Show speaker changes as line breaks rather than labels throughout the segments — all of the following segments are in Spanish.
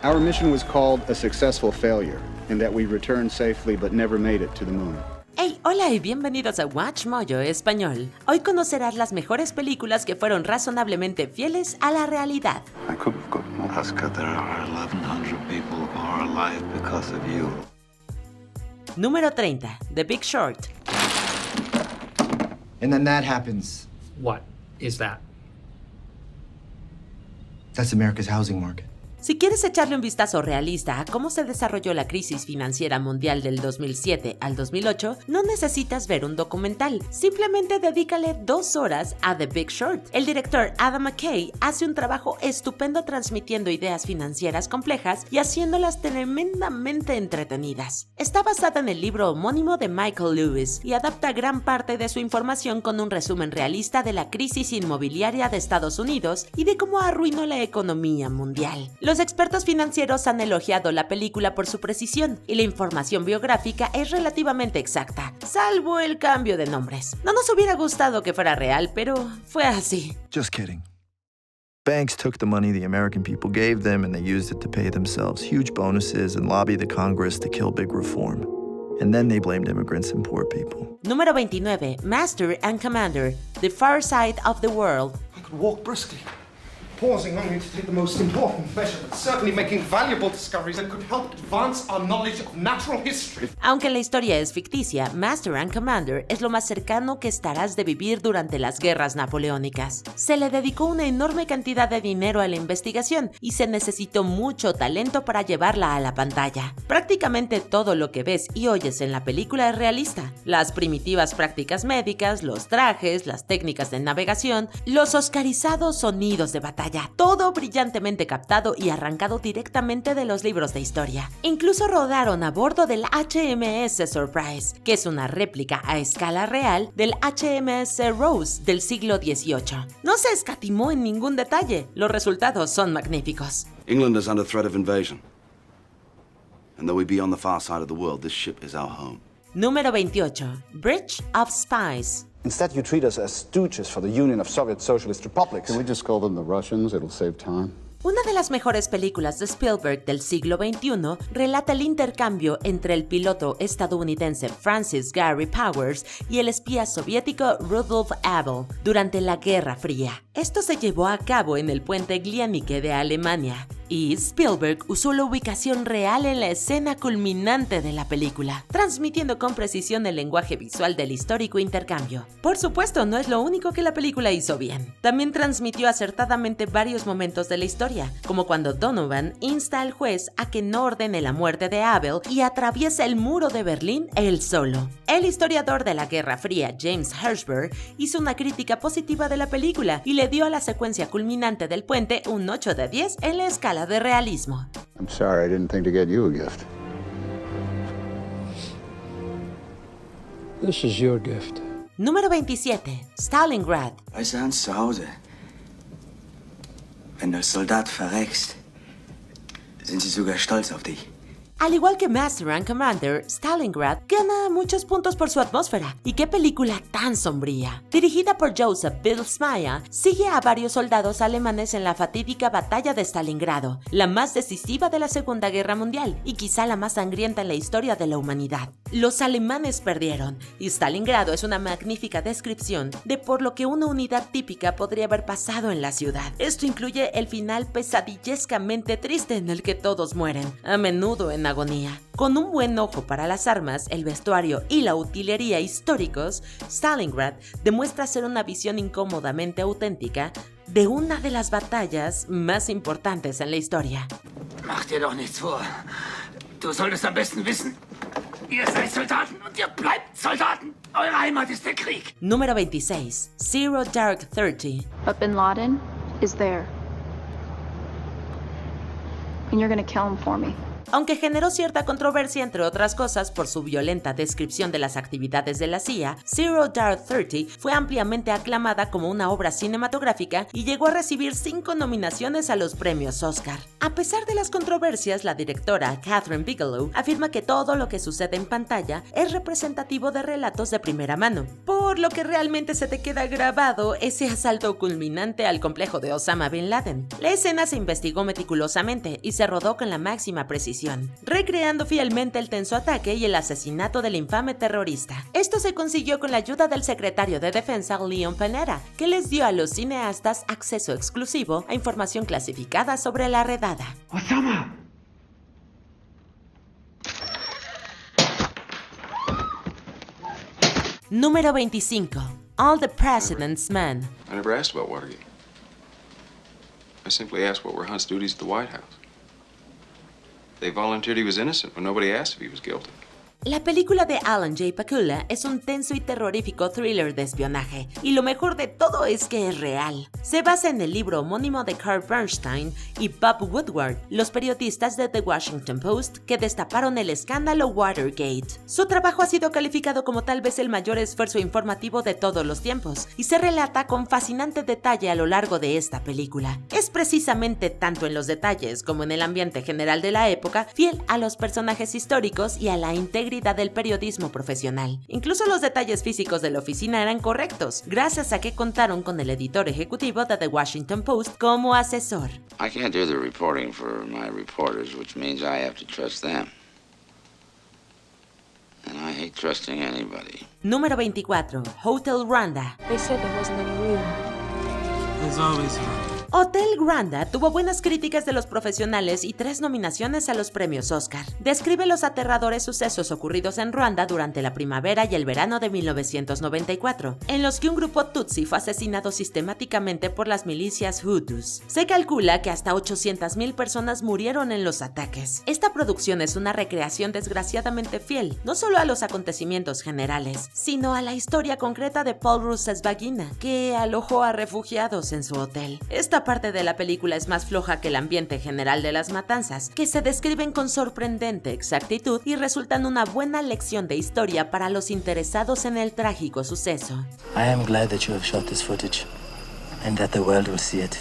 Our mission was called a successful failure, in that we returned safely but never made it to the moon.
Hey, hola y bienvenidos a Watch Mojo Español. Hoy conocerás las mejores películas que fueron razonablemente fieles a la realidad.
I could have got more. Oscar, there are 1,100 people who are alive because of you.
Número 30, The Big Short.
And then that happens.
What is that?
That's America's housing market.
Si quieres echarle un vistazo realista a cómo se desarrolló la crisis financiera mundial del 2007 al 2008, no necesitas ver un documental, simplemente dedícale 2 horas a The Big Short. El director Adam McKay hace un trabajo estupendo transmitiendo ideas financieras complejas y haciéndolas tremendamente entretenidas. Está basada en el libro homónimo de Michael Lewis y adapta gran parte de su información con un resumen realista de la crisis inmobiliaria de Estados Unidos y de cómo arruinó la economía mundial. Los expertos financieros han elogiado la película por su precisión y la información biográfica es relativamente exacta, salvo el cambio de nombres. No nos hubiera gustado que fuera real, pero fue así.
Just kidding. Banks took the money the American people gave them and they used it to pay themselves huge bonuses and lobby the Congress to kill big reform. And then they blamed immigrants and poor people.
Número 29. Master and Commander, The Far Side of the World.
I could walk briskly, pausing only to take the most important measurements, certainly making valuable discoveries that could help advance our knowledge of natural history.
Aunque la historia es ficticia, Master and Commander es lo más cercano que estarás de vivir durante las guerras napoleónicas. Se le dedicó una enorme cantidad de dinero a la investigación y se necesitó mucho talento para llevarla a la pantalla. Prácticamente todo lo que ves y oyes en la película es realista. Las primitivas prácticas médicas, los trajes, las técnicas de navegación, los oscarizados sonidos de batalla, todo brillantemente captado y arrancado directamente de los libros de historia. Incluso rodaron a bordo del HMS Surprise, que es una réplica a escala real del HMS Rose del siglo XVIII. No se escatimó en ningún detalle, los resultados son magníficos.
England is under threat of invasion. And though we be on the far side of the world, this ship is our home.
Número 28. Bridge of Spies.
Instead, you treat us as stooges for the Union of Soviet Socialist Republics.
Can we just call them the Russians? It'll save time.
Una de las mejores películas de Spielberg del siglo XXI relata el intercambio entre el piloto estadounidense Francis Gary Powers y el espía soviético Rudolf Abel durante la Guerra Fría. Esto se llevó a cabo en el puente Glienicke de Alemania, y Spielberg usó la ubicación real en la escena culminante de la película, transmitiendo con precisión el lenguaje visual del histórico intercambio. Por supuesto, no es lo único que la película hizo bien. También transmitió acertadamente varios momentos de la historia, como cuando Donovan insta al juez a que no ordene la muerte de Abel y atraviesa el muro de Berlín él solo. El historiador de la Guerra Fría, James Hershberg, hizo una crítica positiva de la película y le dio a la secuencia culminante del puente un 8 de 10 en la escala de realismo.
I'm sorry, I didn't think to get you a gift.
This is your gift.
Número 27. Stalingrad.
Weißt du, Hans, zu Hause, wenn du als Soldat verreckst, sind sie sogar stolz auf dich.
Al igual que Master and Commander, Stalingrad gana muchos puntos por su atmósfera. ¿Y qué película tan sombría? Dirigida por Joseph Bilsmaya, sigue a varios soldados alemanes en la fatídica batalla de Stalingrado, la más decisiva de la Segunda Guerra Mundial y quizá la más sangrienta en la historia de la humanidad. Los alemanes perdieron, y Stalingrado es una magnífica descripción de por lo que una unidad típica podría haber pasado en la ciudad. Esto incluye el final pesadillescamente triste en el que todos mueren, a menudo en agonía. Con un buen ojo para las armas, el vestuario y la utilería históricos, Stalingrad demuestra ser una visión incómodamente auténtica de una de las batallas más importantes en la historia.
Mach dir doch nichts vor. Du solltest am besten wissen, ihr seid Soldaten und ihr bleibt Soldaten. Eure Heimat ist der Krieg.
Número 26. Zero Dark 30.
But Bin Laden is there. And you're gonna kill him for me.
Aunque generó cierta controversia, entre otras cosas, por su violenta descripción de las actividades de la CIA, Zero Dark Thirty fue ampliamente aclamada como una obra cinematográfica y llegó a recibir 5 nominaciones a los premios Oscar. A pesar de las controversias, la directora Catherine Bigelow afirma que todo lo que sucede en pantalla es representativo de relatos de primera mano, por lo que realmente se te queda grabado ese asalto culminante al complejo de Osama Bin Laden. La escena se investigó meticulosamente y se rodó con la máxima precisión, recreando fielmente el tenso ataque y el asesinato del infame terrorista. Esto se consiguió con la ayuda del secretario de Defensa Leon Panetta, que les dio a los cineastas acceso exclusivo a información clasificada sobre la redada.
Osama!
Número 25. All the President's Men.
I never asked about Watergate. I simply asked what were Hunt's duties at the White House. They volunteered he was innocent when nobody asked if he was guilty.
La película de Alan J. Pakula es un tenso y terrorífico thriller de espionaje, y lo mejor de todo es que es real. Se basa en el libro homónimo de Carl Bernstein y Bob Woodward, los periodistas de The Washington Post que destaparon el escándalo Watergate. Su trabajo ha sido calificado como tal vez el mayor esfuerzo informativo de todos los tiempos, y se relata con fascinante detalle a lo largo de esta película. Es precisamente tanto en los detalles como en el ambiente general de la época, fiel a los personajes históricos y a la integridad del periodismo profesional. Incluso los detalles físicos de la oficina eran correctos, gracias a que contaron con el editor ejecutivo de The Washington Post como asesor.
I can't do the reporting for my reporters, which means I have to trust them. And I hate trusting anybody.
Número 24. Hotel Rwanda.
They said there wasn't any room.
There's always room.
Hotel Rwanda tuvo buenas críticas de los profesionales y 3 nominaciones a los premios Oscar. Describe los aterradores sucesos ocurridos en Ruanda durante la primavera y el verano de 1994, en los que un grupo Tutsi fue asesinado sistemáticamente por las milicias Hutus. Se calcula que hasta 800,000 personas murieron en los ataques. Esta producción es una recreación desgraciadamente fiel, no solo a los acontecimientos generales, sino a la historia concreta de Paul Rusesabagina, que alojó a refugiados en su hotel. Esta parte de la película es más floja que el ambiente general de las matanzas, que se describen con sorprendente exactitud y resultan una buena lección de historia para los interesados en el trágico suceso.
I am glad that you have shot this footage and that the world will see it.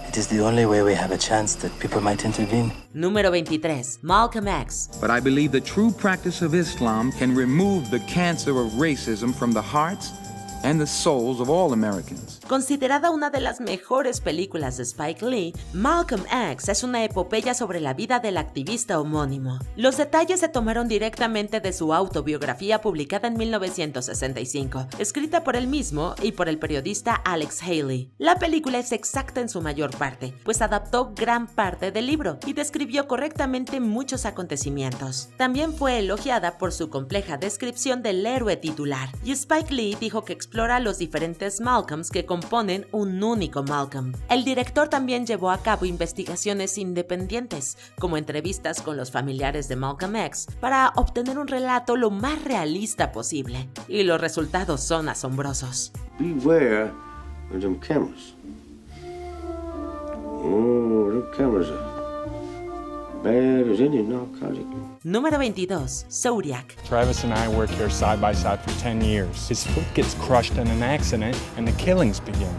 It is the only way we have a chance that people might intervene.
Número 23. Malcolm X.
But I believe the true practice of Islam can remove the cancer of racism from the hearts and the souls of all Americans.
Considerada una de las mejores películas de Spike Lee, Malcolm X es una epopeya sobre la vida del activista homónimo. Los detalles se tomaron directamente de su autobiografía publicada en 1965, escrita por él mismo y por el periodista Alex Haley. La película es exacta en su mayor parte, pues adaptó gran parte del libro y describió correctamente muchos acontecimientos. También fue elogiada por su compleja descripción del héroe titular, y Spike Lee dijo que explora los diferentes Malcolms que componen un único Malcolm. El director también llevó a cabo investigaciones independientes, como entrevistas con los familiares de Malcolm X, para obtener un relato lo más realista posible. Y los resultados son asombrosos.
Beware of them cameras. Oh, them cameras are bad as any narcotic.
Número 22. Zodiac.
Travis and I worked here side by side for 10 years. His foot gets crushed in an accident and the killings begin.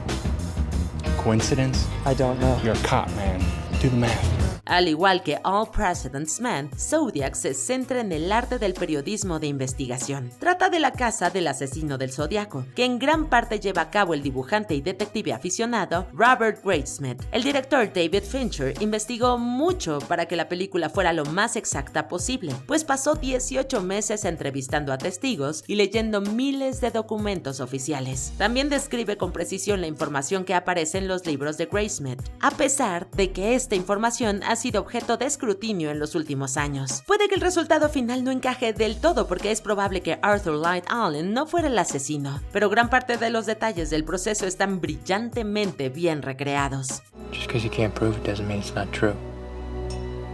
Coincidence?
I don't know.
You're a cop, man. Do the math.
Al igual que All President's Men, Zodiac se centra en el arte del periodismo de investigación. Trata de la casa del asesino del Zodiaco, que en gran parte lleva a cabo el dibujante y detective aficionado Robert Graysmith. El director David Fincher investigó mucho para que la película fuera lo más exacta posible, pues pasó 18 meses entrevistando a testigos y leyendo miles de documentos oficiales. También describe con precisión la información que aparece en los libros de Graysmith, a pesar de que esta información ha sido objeto de escrutinio en los últimos años. Puede que el resultado final no encaje del todo porque es probable que Arthur Light Allen no fuera el asesino, pero gran parte de los detalles del proceso están brillantemente bien recreados.
Just because you can't prove it doesn't mean it's not true.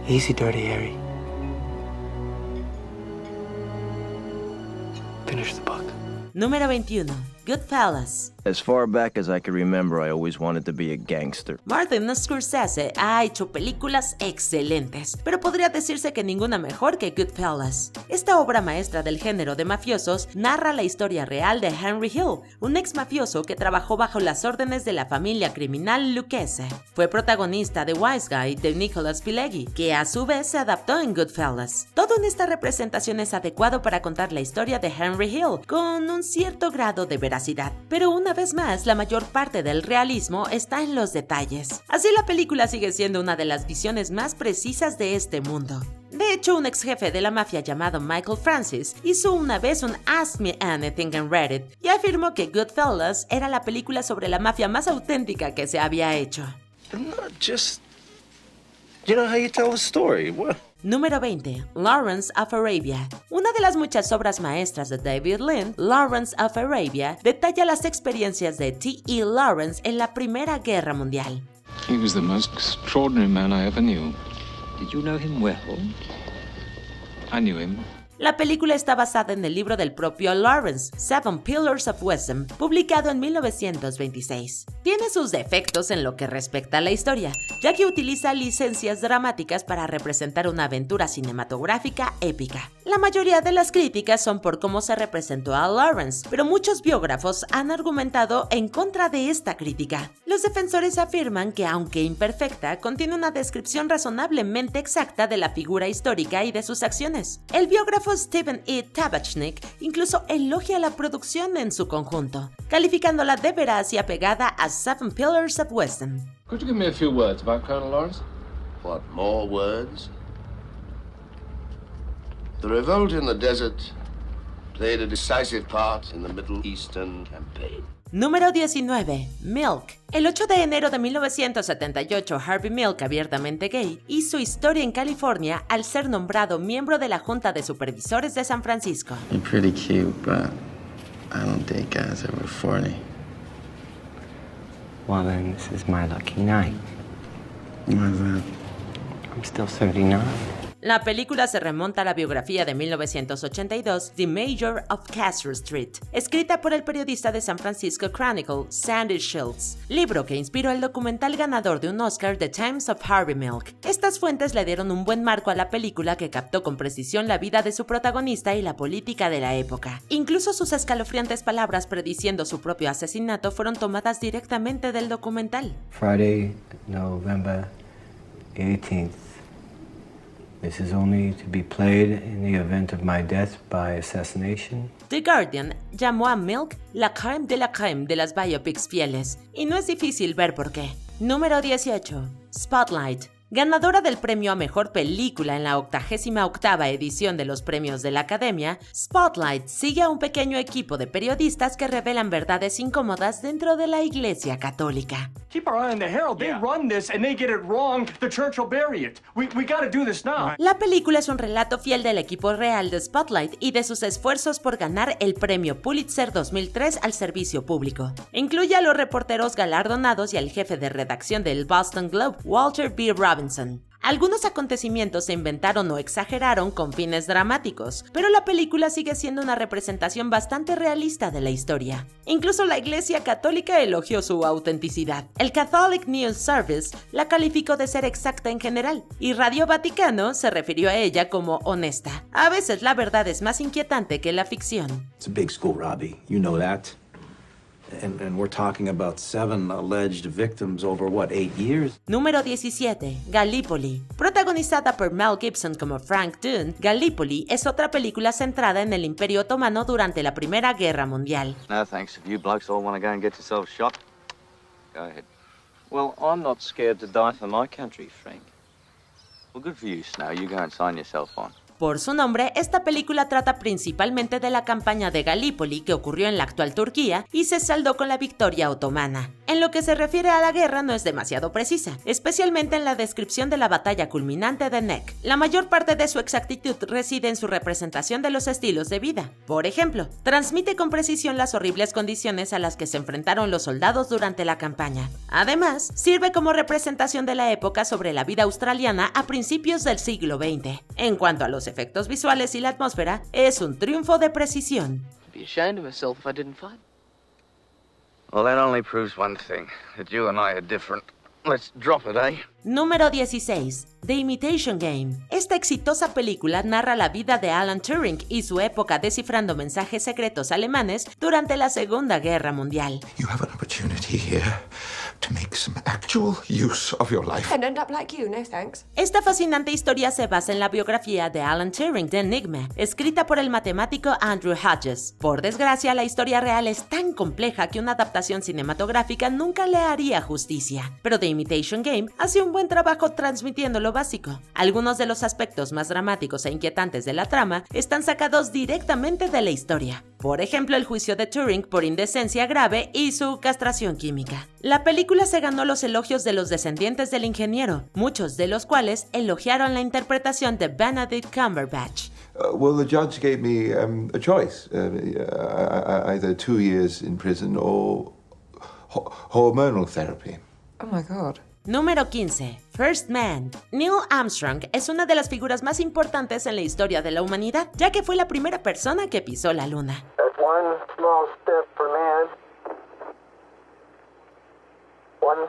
Easy, Dirty Harry. Finish the book.
Número 21. Goodfellas.
As far back as I can remember, I always wanted to be a gangster.
Martin Scorsese ha hecho películas excelentes, pero podría decirse que ninguna mejor que Goodfellas. Esta obra maestra del género de mafiosos narra la historia real de Henry Hill, un ex mafioso que trabajó bajo las órdenes de la familia criminal Lucchese. Fue protagonista de Wise Guy de Nicholas Pileggi, que a su vez se adaptó en Goodfellas. Todo en esta representación es adecuado para contar la historia de Henry Hill, con un cierto grado de veracidad, pero una vez más, la mayor parte del realismo está en los detalles. Así la película sigue siendo una de las visiones más precisas de este mundo. De hecho, un ex jefe de la mafia llamado Michael Francis hizo una vez un Ask Me Anything en Reddit y afirmó que Goodfellas era la película sobre la mafia más auténtica que se había hecho. Número 20. Lawrence of Arabia. Una de las muchas obras maestras de David Lean, Lawrence of Arabia detalla las experiencias de T.E. Lawrence en la Primera Guerra Mundial.
He was the most extraordinary man I ever knew. Did you know him well? I knew him.
La película está basada en el libro del propio Lawrence, Seven Pillars of Wisdom, publicado en 1926. Tiene sus defectos en lo que respecta a la historia, ya que utiliza licencias dramáticas para representar una aventura cinematográfica épica. La mayoría de las críticas son por cómo se representó a Lawrence, pero muchos biógrafos han argumentado en contra de esta crítica. Los defensores afirman que, aunque imperfecta, contiene una descripción razonablemente exacta de la figura histórica y de sus acciones. El biógrafo Stephen E. Tabachnik incluso elogia la producción en su conjunto, calificándola de veraz y apegada a Seven Pillars of Wisdom.
Could you give me a few words about Colonel Lawrence?
What, more words? The revolt in the desert played a decisive part in the Middle Eastern campaign.
Número 19. Milk. El 8 de enero de 1978, Harvey Milk, abiertamente gay, hizo historia en California al ser nombrado miembro de la Junta de Supervisores de San Francisco.
You're pretty cute, but I don't date guys over 40.
Well, then, this is my lucky night.
Why is that?
I'm still 39.
La película se remonta a la biografía de 1982, The Mayor of Castro Street, escrita por el periodista de San Francisco Chronicle, Sandy Shields, libro que inspiró el documental ganador de un Oscar, The Times of Harvey Milk. Estas fuentes le dieron un buen marco a la película, que captó con precisión la vida de su protagonista y la política de la época. Incluso sus escalofriantes palabras prediciendo su propio asesinato fueron tomadas directamente del documental.
Friday, November 18th. This is only to be played in the event of my death by assassination.
The Guardian llamó a Milk la crème de las biopics fieles, y no es difícil ver por qué. Número 18. Spotlight. Ganadora del premio a Mejor Película en la 88ª edición de los premios de la Academia, Spotlight sigue a un pequeño equipo de periodistas que revelan verdades incómodas dentro de la Iglesia Católica.
Keep our eye on the Herald. They run this and they get it wrong. The church will bury it. We gotta do this now.
La película es un relato fiel del equipo real de Spotlight y de sus esfuerzos por ganar el premio Pulitzer 2003 al servicio público. Incluye a los reporteros galardonados y al jefe de redacción del Boston Globe, Walter B. Robinson. Algunos acontecimientos se inventaron o exageraron con fines dramáticos, pero la película sigue siendo una representación bastante realista de la historia. Incluso la Iglesia Católica elogió su autenticidad. El Catholic News Service la calificó de ser exacta en general, y Radio Vaticano se refirió a ella como honesta. A veces la verdad es más inquietante que la ficción.
It's a big school, Robbie. You know that. And we're talking about 7 alleged victims over, 8 years?
Número 17. Gallipoli. Protagonizada por Mel Gibson como Frank Dunne, Gallipoli es otra película centrada en el Imperio Otomano durante la Primera Guerra Mundial.
No thanks. If you blokes all want to go and get yourselves shot, go ahead. Well, I'm not scared to die for my country, Frank. Well, good for you, Snow. You go and sign yourself on.
Por su nombre, esta película trata principalmente de la campaña de Gallipoli que ocurrió en la actual Turquía y se saldó con la victoria otomana. En lo que se refiere a la guerra no es demasiado precisa, especialmente en la descripción de la batalla culminante de Nek. La mayor parte de su exactitud reside en su representación de los estilos de vida. Por ejemplo, transmite con precisión las horribles condiciones a las que se enfrentaron los soldados durante la campaña. Además, sirve como representación de la época sobre la vida australiana a principios del siglo XX. En cuanto a los efectos visuales y la atmósfera, es un triunfo de precisión.
Well, that only proves one thing, that you and I are different. Let's drop it, eh?
Número 16. The Imitation Game. Esta exitosa película narra la vida de Alan Turing y su época descifrando mensajes secretos alemanes durante la Segunda Guerra Mundial.
You have an opportunity here to make some actual use of your life.
And end up like you, no thanks.
Esta fascinante historia se basa en la biografía de Alan Turing, The Enigma, escrita por el matemático Andrew Hodges. Por desgracia, la historia real es tan compleja que una adaptación cinematográfica nunca le haría justicia. Pero The Imitation Game hace un buen trabajo transmitiendo lo básico. Algunos de los aspectos más dramáticos e inquietantes de la trama están sacados directamente de la historia. Por ejemplo, el juicio de Turing por indecencia grave y su castración química. La película se ganó los elogios de los descendientes del ingeniero, muchos de los cuales elogiaron la interpretación de Benedict Cumberbatch.
Well, the judge gave me a choice, either 2 years in prison or hormonal therapy.
Oh my God.
Número 15. First Man. Neil Armstrong es una de las figuras más importantes en la historia de la humanidad, ya que fue la primera persona que pisó la luna.
That's one small step for man, one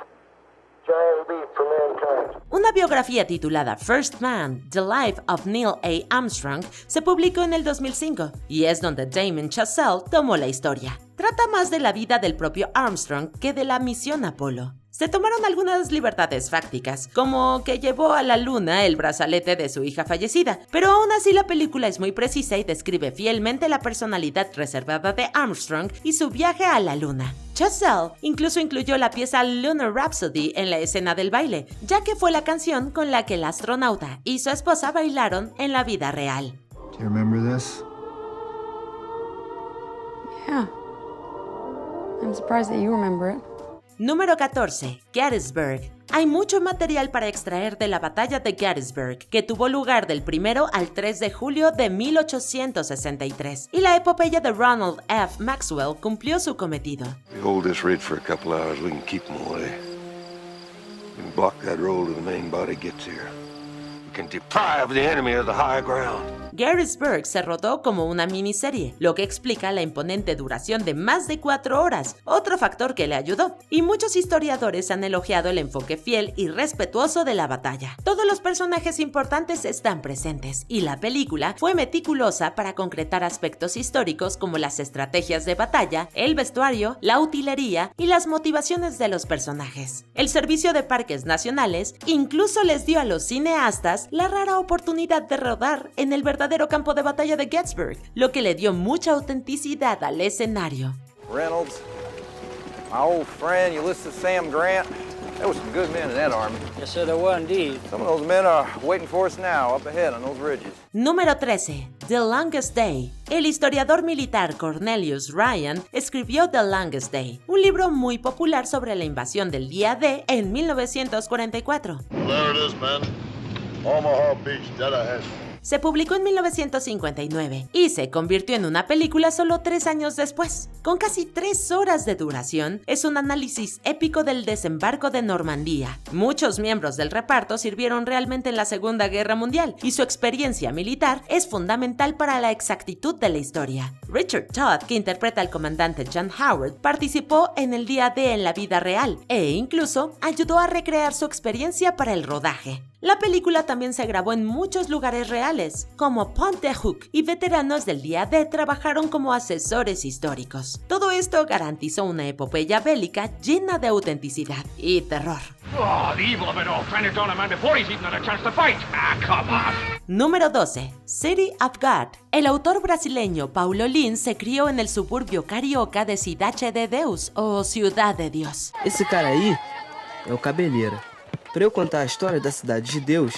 giant leap for mankind.
Una biografía titulada First Man, The Life of Neil A. Armstrong se publicó en el 2005 y es donde Damien Chazelle tomó la historia. Trata más de la vida del propio Armstrong que de la misión Apolo. Se tomaron algunas libertades fácticas, como que llevó a la luna el brazalete de su hija fallecida, pero aún así la película es muy precisa y describe fielmente la personalidad reservada de Armstrong y su viaje a la luna. Chazelle incluso incluyó la pieza Lunar Rhapsody en la escena del baile, ya que fue la canción con la que el astronauta y su esposa bailaron en la vida real.
Do you remember this?
Yeah. I'm surprised that you remember it.
Número 14. Gettysburg. Hay mucho material para extraer de la batalla de Gettysburg, que tuvo lugar del 1 al 3 de julio de 1863, y la epopeya de Ronald F. Maxwell cumplió su cometido.
We hold this ridge for a couple hours, we can keep them away. We can block that road till the main body gets here. We can deprive the enemy of the high ground.
Gettysburg se rodó como una miniserie, lo que explica la imponente duración de más de 4 horas, otro factor que le ayudó, y muchos historiadores han elogiado el enfoque fiel y respetuoso de la batalla. Todos los personajes importantes están presentes, y la película fue meticulosa para concretar aspectos históricos como las estrategias de batalla, el vestuario, la utilería y las motivaciones de los personajes. El Servicio de Parques Nacionales incluso les dio a los cineastas la rara oportunidad de rodar en el verdadero campo de batalla de Gettysburg, lo que le dio mucha autenticidad al escenario.
Reynolds, my old friend Ulysses Sam Grant, there were some good men in that army.
Yes, sir, there were indeed.
Some of those men are waiting for us now up ahead on those ridges.
Número 13. The Longest Day. El historiador militar Cornelius Ryan escribió The Longest Day, un libro muy popular sobre la invasión del Día D en 1944.
There it is, man. Omaha Beach, dead ahead.
Se publicó en 1959 y se convirtió en una película solo 3 años después. Con casi 3 horas de duración, es un análisis épico del desembarco de Normandía. Muchos miembros del reparto sirvieron realmente en la Segunda Guerra Mundial y su experiencia militar es fundamental para la exactitud de la historia. Richard Todd, que interpreta al comandante John Howard, participó en el Día D en la vida real e incluso ayudó a recrear su experiencia para el rodaje. La película también se grabó en muchos lugares reales, como Pont-de-Hook, y veteranos del Día D trabajaron como asesores históricos. Todo esto garantizó una epopeya bélica llena de autenticidad y terror.
Oh, the evil of it all, trying to down a man before he's even had a chance to fight. Ah, come on.
Número 12. City of God. El autor brasileño Paulo Lins se crió en el suburbio carioca de Cidade de Deus, o Ciudad de Dios.
Esse cara aí é o Cabeleira. Para eu contar a história da Cidade de Deus,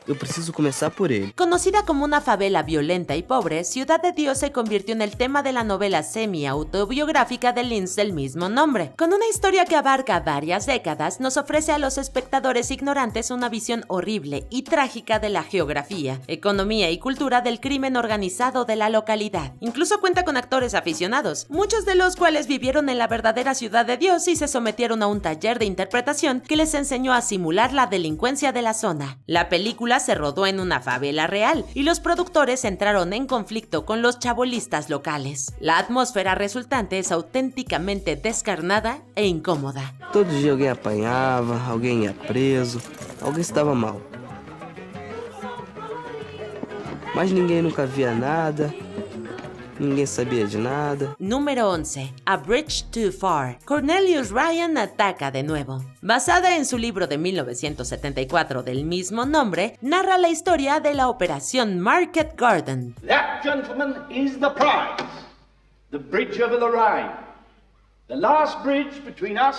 yo preciso comenzar por él.
Conocida como una favela violenta y pobre, Ciudad de Dios se convirtió en el tema de la novela semi-autobiográfica de Lins del mismo nombre. Con una historia que abarca varias décadas, nos ofrece a los espectadores ignorantes una visión horrible y trágica de la geografía, economía y cultura del crimen organizado de la localidad. Incluso cuenta con actores aficionados, muchos de los cuales vivieron en la verdadera Ciudad de Dios y se sometieron a un taller de interpretación que les enseñó a simular la delincuencia de la zona. La película película se rodó en una favela real y los productores entraron en conflicto con los chabolistas locales. La atmósfera resultante es auténticamente descarnada e incómoda.
Todo dia alguém apanhava, alguém ia preso, alguém estava mal. Mas ninguém nunca via nada. Ninguém sabía de nada.
Número 11. A Bridge Too Far. Cornelius Ryan ataca de nuevo. Basada en su libro de 1974 del mismo nombre, narra la historia de la Operación Market Garden.
That, gentlemen, is the prize. The bridge over the Rhine. The last bridge between us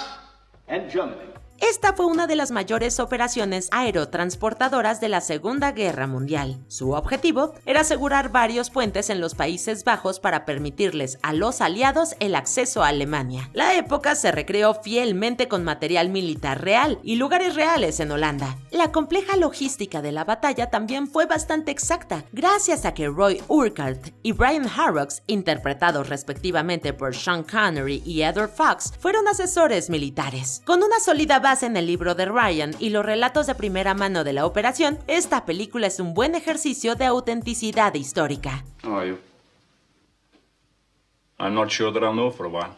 and Germany.
Esta fue una de las mayores operaciones aerotransportadoras de la Segunda Guerra Mundial. Su objetivo era asegurar varios puentes en los Países Bajos para permitirles a los aliados el acceso a Alemania. La época se recreó fielmente con material militar real y lugares reales en Holanda. La compleja logística de la batalla también fue bastante exacta, gracias a que Roy Urquhart y Brian Harrocks, interpretados respectivamente por Sean Connery y Edward Fox, fueron asesores militares. Con una sólida base en el libro de Ryan y los relatos de primera mano de la operación, esta película es un buen ejercicio de autenticidad histórica.
How are you? I'm not sure that I'll know for a while.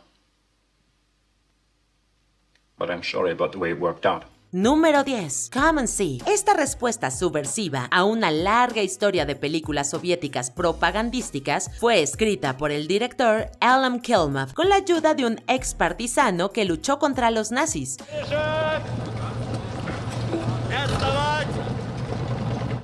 But I'm sorry about the way it worked out.
Número 10. Come and See. Esta respuesta subversiva a una larga historia de películas soviéticas propagandísticas fue escrita por el director Elem Kilmov con la ayuda de un ex partisano que luchó contra los nazis.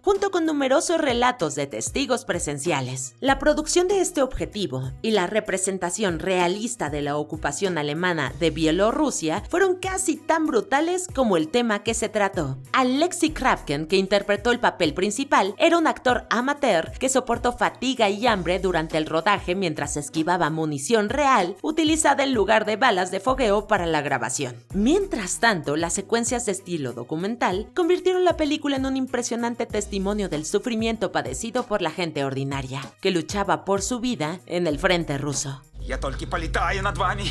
Junto con numerosos relatos de testigos presenciales. La producción de este objetivo y la representación realista de la ocupación alemana de Bielorrusia fueron casi tan brutales como el tema que se trató. Alexei Kravkin, que interpretó el papel principal, era un actor amateur que soportó fatiga y hambre durante el rodaje mientras esquivaba munición real utilizada en lugar de balas de fogueo para la grabación. Mientras tanto, las secuencias de estilo documental convirtieron la película en un impresionante testimonio del sufrimiento padecido por la gente ordinaria, que luchaba por su vida en el frente ruso.
Я только полетаю над вами.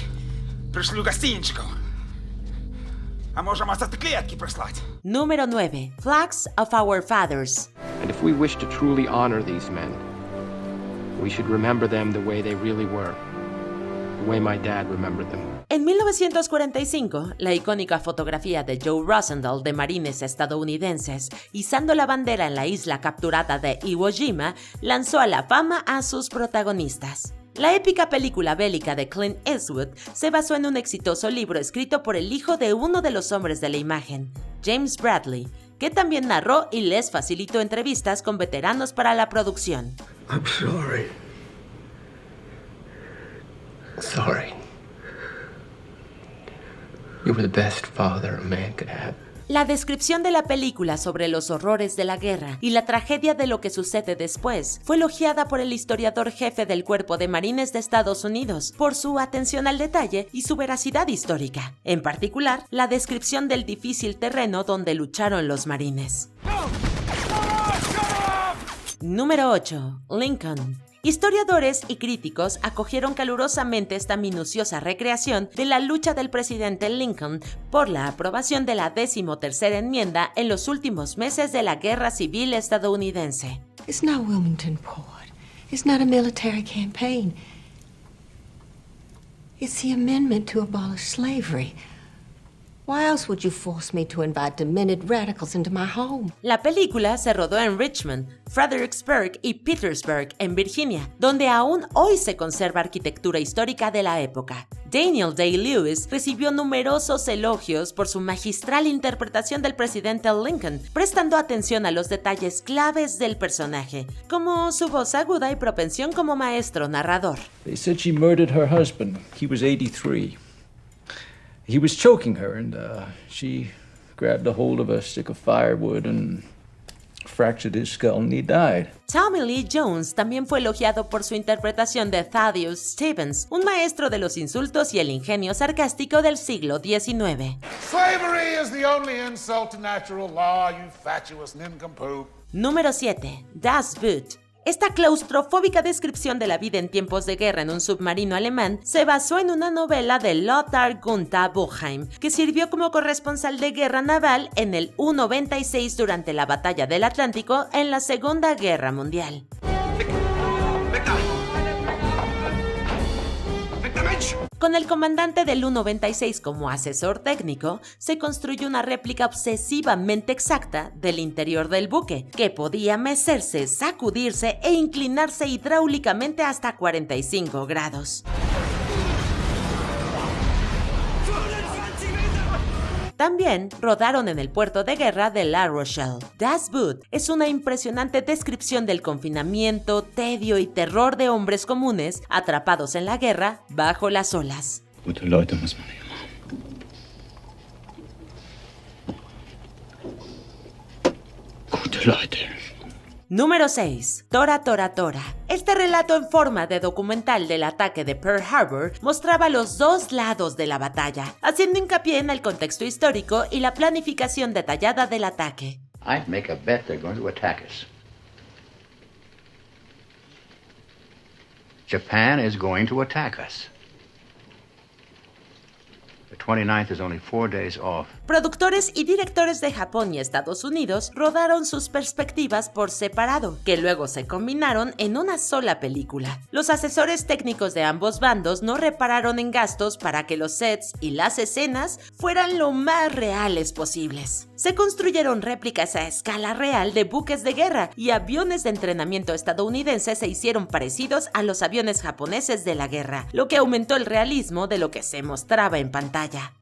Пришлю гостинчиков. А можем остаток клетки прислать.
Número 9. Flags of Our Fathers.
And if we wish to truly honor these men, we should remember them the way they really were. The way my dad remembered them.
En 1945, la icónica fotografía de Joe Rosendahl de marines estadounidenses izando la bandera en la isla capturada de Iwo Jima lanzó a la fama a sus protagonistas. La épica película bélica de Clint Eastwood se basó en un exitoso libro escrito por el hijo de uno de los hombres de la imagen, James Bradley, que también narró y les facilitó entrevistas con veteranos para la producción.
I'm sorry. Sorry. You were the best father a man could have.
La descripción de la película sobre los horrores de la guerra y la tragedia de lo que sucede después fue elogiada por el historiador jefe del Cuerpo de Marines de Estados Unidos por su atención al detalle y su veracidad histórica, en particular la descripción del difícil terreno donde lucharon los marines. Número 8. Lincoln. Historiadores y críticos acogieron calurosamente esta minuciosa recreación de la lucha del presidente Lincoln por la aprobación de la 13ª enmienda en los últimos meses de la Guerra Civil estadounidense.
It's not Wilmington Port. It's not a military campaign. It's the amendment to abolish slavery. Why else would you force me to invite demented radicals into my home?
La película se rodó en Richmond, Fredericksburg y Petersburg, en Virginia, donde aún hoy se conserva arquitectura histórica de la época. Daniel Day-Lewis recibió numerosos elogios por su magistral interpretación del presidente Lincoln, prestando atención a los detalles claves del personaje, como su voz aguda y propensión como maestro narrador.
They said she murdered her husband. He was 83. He was choking her, and she grabbed a hold of a stick of firewood and fractured his skull, and he died.
Tommy Lee Jones también fue elogiado por su interpretación de Thaddeus Stevens, un maestro de los insultos y el ingenio sarcástico del siglo XIX.
Slavery is the only insult to natural law, you fatuous nincompoop.
Número 7. Das Boot. Esta claustrofóbica descripción de la vida en tiempos de guerra en un submarino alemán se basó en una novela de Lothar Gunther Buchheim, que sirvió como corresponsal de guerra naval en el U-96 durante la Batalla del Atlántico en la Segunda Guerra Mundial. Con el comandante del U-96 como asesor técnico, se construyó una réplica obsesivamente exacta del interior del buque, que podía mecerse, sacudirse e inclinarse hidráulicamente hasta 45 grados. También rodaron en el puerto de guerra de La Rochelle. Das Boot es una impresionante descripción del confinamiento, tedio y terror de hombres comunes atrapados en la guerra bajo las olas.
Gute Leute muss man hier machen. Gute Leute.
Número 6. Tora Tora Tora. Este relato en forma de documental del ataque de Pearl Harbor mostraba los dos lados de la batalla, haciendo hincapié en el contexto histórico y la planificación detallada del ataque.
I'd make a bet they're going to attack us. Japan is going to attack us. The 29th is only 4 days off.
Productores y directores de Japón y Estados Unidos rodaron sus perspectivas por separado, que luego se combinaron en una sola película. Los asesores técnicos de ambos bandos no repararon en gastos para que los sets y las escenas fueran lo más reales posibles. Se construyeron réplicas a escala real de buques de guerra y aviones de entrenamiento estadounidenses se hicieron parecidos a los aviones japoneses de la guerra, lo que aumentó el realismo de lo que se mostraba en pantalla.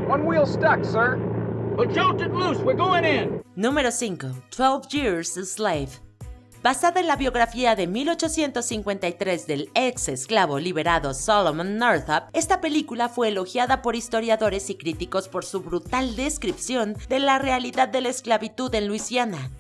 One wheel stuck, sir.
Well, jolt it loose. We're going in.
Número 5. 12 Years a Slave. Basada en la biografía de 1853 del ex esclavo liberado Solomon Northup, esta película fue elogiada por historiadores y críticos por su brutal descripción de la realidad de la esclavitud en Luisiana.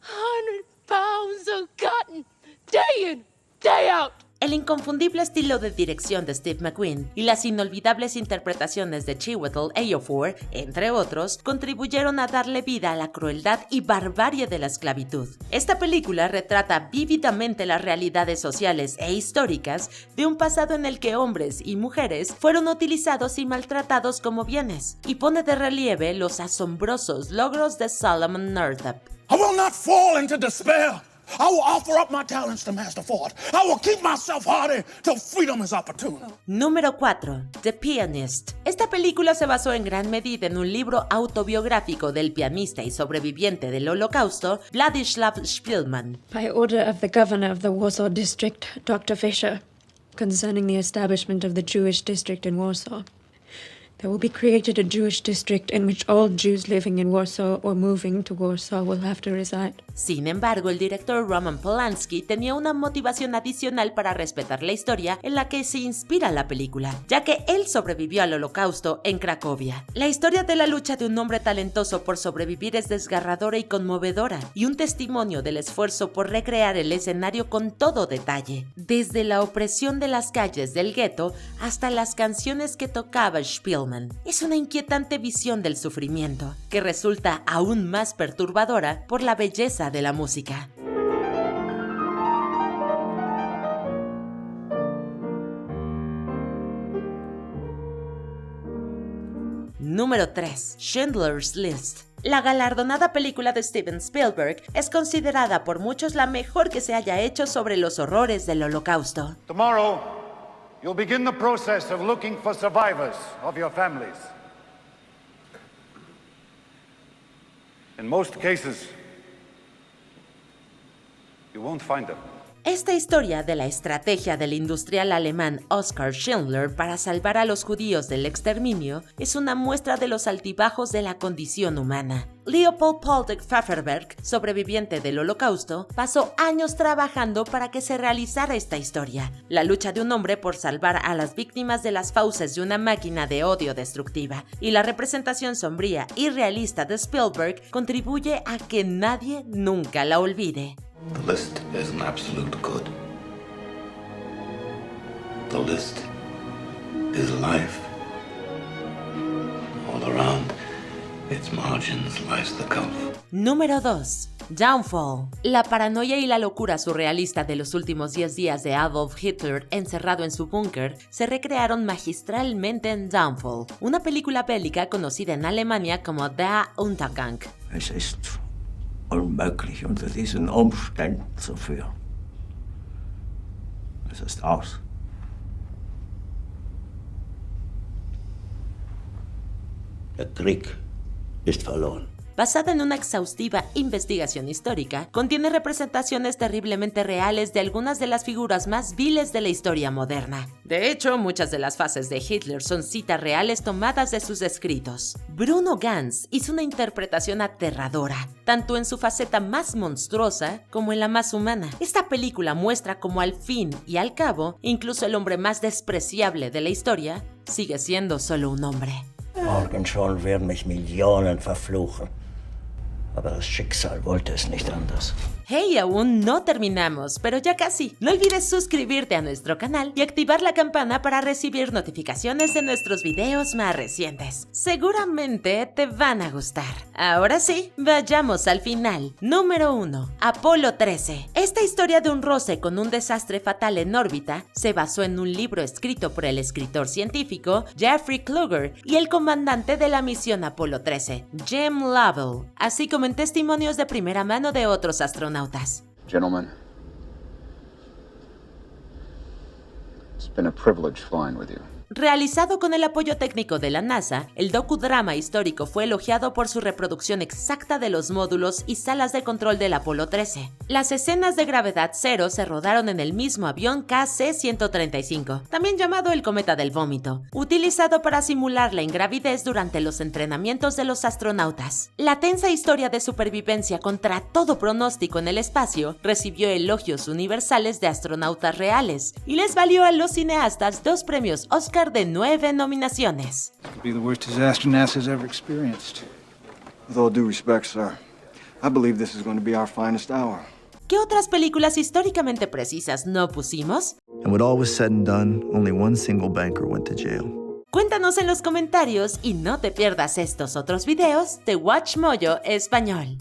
500 pounds of cotton, day in, day out.
El inconfundible estilo de dirección de Steve McQueen y las inolvidables interpretaciones de Chiwetel Ejiofor, entre otros, contribuyeron a darle vida a la crueldad y barbarie de la esclavitud. Esta película retrata vívidamente las realidades sociales e históricas de un pasado en el que hombres y mujeres fueron utilizados y maltratados como bienes, y pone de relieve los asombrosos logros de Solomon Northup.
I will not fall into despair. I will offer up my talents to Master Ford. I will keep myself hardy till freedom is opportune.
Número 4. The Pianist. Esta película se basó en gran medida en un libro autobiográfico del pianista y sobreviviente del Holocausto, Władysław Szpilman.
By order of the governor of the Warsaw District, Dr. Fischer, concerning the establishment of the Jewish district in Warsaw. There will be created a Jewish district in which all Jews living in Warsaw or moving to Warsaw will have to reside.
Sin embargo, el director Roman Polanski tenía una motivación adicional para respetar la historia en la que se inspira la película, ya que él sobrevivió al Holocausto en Cracovia. La historia de la lucha de un hombre talentoso por sobrevivir es desgarradora y conmovedora, y un testimonio del esfuerzo por recrear el escenario con todo detalle, desde la opresión de las calles del gueto hasta las canciones que tocaba Szpilman. Es una inquietante visión del sufrimiento, que resulta aún más perturbadora por la belleza de la música. Número 3. Schindler's List. La galardonada película de Steven Spielberg es considerada por muchos la mejor que se haya hecho sobre los horrores del Holocausto.
Tomorrow, you'll begin the process of looking for survivors of your families. In most cases, you won't find them.
Esta historia de la estrategia del industrial alemán Oskar Schindler para salvar a los judíos del exterminio es una muestra de los altibajos de la condición humana. Leopold Poldek Pfefferberg, sobreviviente del Holocausto, pasó años trabajando para que se realizara esta historia, la lucha de un hombre por salvar a las víctimas de las fauces de una máquina de odio destructiva, y la representación sombría y realista de Spielberg contribuye a que nadie nunca la olvide.
The list is an absolute good. The list is life. All around
its margins lies the Gulf.
Número 2. Downfall. La paranoia y la locura surrealista de los últimos 10 días de Adolf Hitler encerrado en su búnker se recrearon magistralmente en Downfall, una película bélica conocida en Alemania como Der Untergang.
Es ist unmöglich, unter diesen Umständen zu führen. Es ist aus. Der Krieg ist verloren.
Basada en una exhaustiva investigación histórica, contiene representaciones terriblemente reales de algunas de las figuras más viles de la historia moderna. De hecho, muchas de las fases de Hitler son citas reales tomadas de sus escritos. Bruno Ganz hizo una interpretación aterradora, tanto en su faceta más monstruosa como en la más humana. Esta película muestra cómo al fin y al cabo, incluso el hombre más despreciable de la historia sigue siendo solo un hombre.
Morgen schon werden mich Millionen verfluchen. Aber das Schicksal wollte es nicht anders.
Hey, aún no terminamos, pero ya casi. No olvides suscribirte a nuestro canal y activar la campana para recibir notificaciones de nuestros videos más recientes. Seguramente te van a gustar. Ahora sí, vayamos al final. Número 1. Apolo 13. Esta historia de un roce con un desastre fatal en órbita se basó en un libro escrito por el escritor científico Jeffrey Kluger y el comandante de la misión Apolo 13, Jim Lovell, así como en testimonios de primera mano de otros astronautas.
Gentlemen, it's been a privilege flying with you.
Realizado con el apoyo técnico de la NASA, el docudrama histórico fue elogiado por su reproducción exacta de los módulos y salas de control del Apolo 13. Las escenas de gravedad cero se rodaron en el mismo avión KC-135, también llamado el cometa del vómito, utilizado para simular la ingravidez durante los entrenamientos de los astronautas. La tensa historia de supervivencia contra todo pronóstico en el espacio recibió elogios universales de astronautas reales y les valió a los cineastas 2 premios Oscar de 9 nominaciones.
This could be the worst disaster NASA's ever experienced.
With all due respect, sir, I believe this is going to be our finest hour.
¿Qué otras películas históricamente precisas no pusimos?
And when all was said and done, only one single banker went to jail.
Cuéntanos en los comentarios y no te pierdas estos otros videos de WatchMojo Español.